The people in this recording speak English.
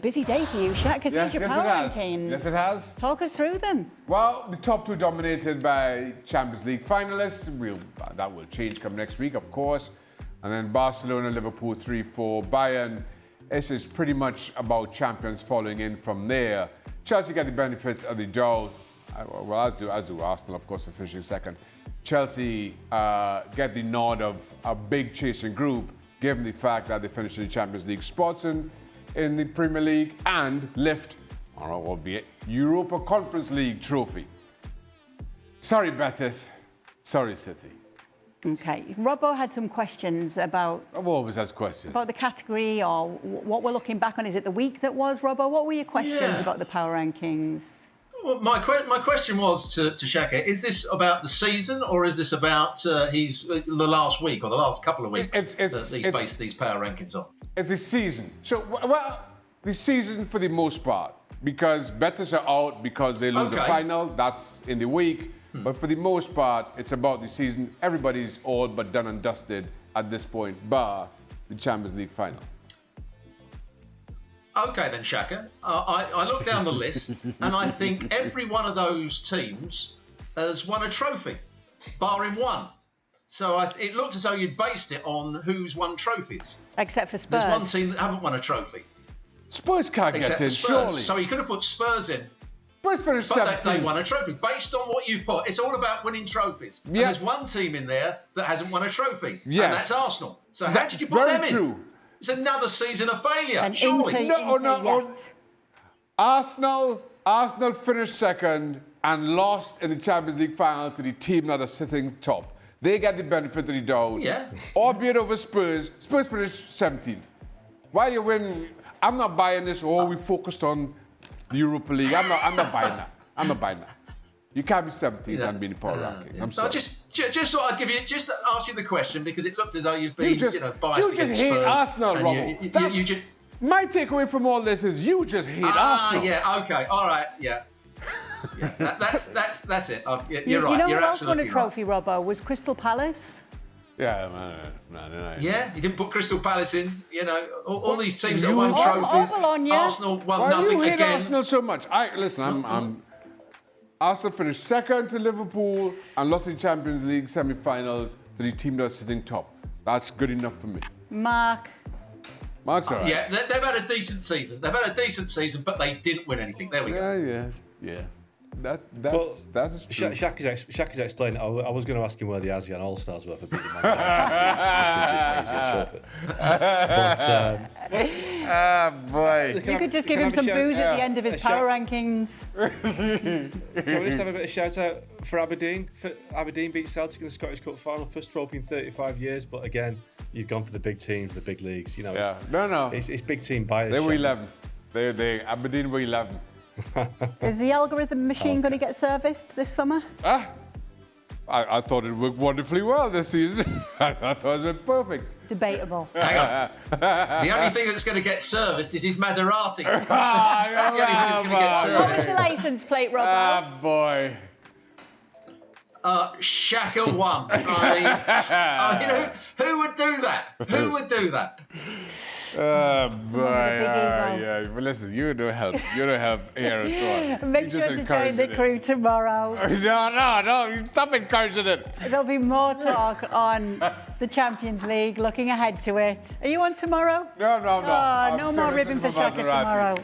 busy day for you, Shaq, because Yes, your yes, power it has. rankings. Yes, it has. Talk us through them. Well, the top two dominated by Champions League finalists. That will change come next week, of course. And then Barcelona, Liverpool, 3-4. Bayern, this is pretty much about champions following in from there. Chelsea get the benefit of the doubt. Well, as do Arsenal, of course, for finishing second. Chelsea get the nod of a big chasing group, given the fact that they finished in the Champions League spots in the Premier League and lift, albeit, Europa Conference League trophy. Sorry, Betis. Sorry, City. Okay. Robbo had some questions about... I've always has questions. About the category or what we're looking back on. Is it the week that was, Robbo? What were your questions about the power rankings? Well, my question was to Shaka, is this about the season or is this about the last week or the last couple of weeks that he's based these power rankings on? It's a season. So, well, the season for the most part, because Betis are out because they lose the final, that's in the week. But for the most part, it's about the season. Everybody's all but done and dusted at this point, bar the Champions League final. Okay then, Shaka. I look down the list and I think every one of those teams has won a trophy, barring one. So it looked as though you'd based it on who's won trophies. Except for Spurs. There's one team that haven't won a trophy. Spurs can't get in, surely. So you could have put Spurs in. Spurs finished But 17th. they won a trophy. Based on what you've put, it's all about winning trophies. And there's one team in there that hasn't won a trophy. Yes. And that's Arsenal. So how did you put them in? Very true. It's another season of failure, And surely. Arsenal finished second and lost in the Champions League final to the team that is sitting top. They get the benefit of the doubt. Yeah. Albeit over Spurs. Spurs finished 17th. While you win, I'm not buying this. We focused on the Europa League. I'm not buying that. I'm not buying that. You can't be 17th and be in the power ranking. I'm sorry. Just thought I'd ask you the question because it looked as though you've been biased against Spurs. You just hate Arsenal, Robbo. My takeaway from all this is you just hate Arsenal. Yeah, okay, all right, yeah. That's it. You're right. You know You're who else won a absolutely trophy, Robbo? Was Crystal Palace? Yeah, no. Yeah, you didn't put Crystal Palace in. You know, all these teams that won trophies. Arsenal won nothing Why do you hate again. Arsenal so much? Arsenal finished second to Liverpool and lost in Champions League semi-finals to the team that's sitting top. That's good enough for me. Mark's all right. Yeah, they've had a decent season. But they didn't win anything. There we go. Yeah. That is true. Shaka's explained it. I was going to ask him where the ASEAN All-Stars were for beating Man United. Boy. You could just give him some booze at the end of his power rankings. Can we just have a bit of shout out for Aberdeen? Aberdeen beat Celtic in the Scottish Cup final, first trophy in 35 years. But again, you've gone for the big teams, the big leagues. You know, it's big team bias. They were 11. Aberdeen were 11. Is the algorithm machine going to get serviced this summer? I thought it worked wonderfully well this season. I thought it was perfect. Debatable. Hang on. The only thing that's going to get serviced is his Maserati. That's the only thing that's going to get What was serviced. the licence plate, Robbo? Boy. Shaka won. Who would do that? Who would do that? Boy. Yeah. But listen, you don't help. You don't help here at all. Make sure to join the crew tomorrow. No. Stop encouraging it. There'll be more talk on the Champions League, looking ahead to it. Are you on tomorrow? No. No more ribbon for Shaka tomorrow.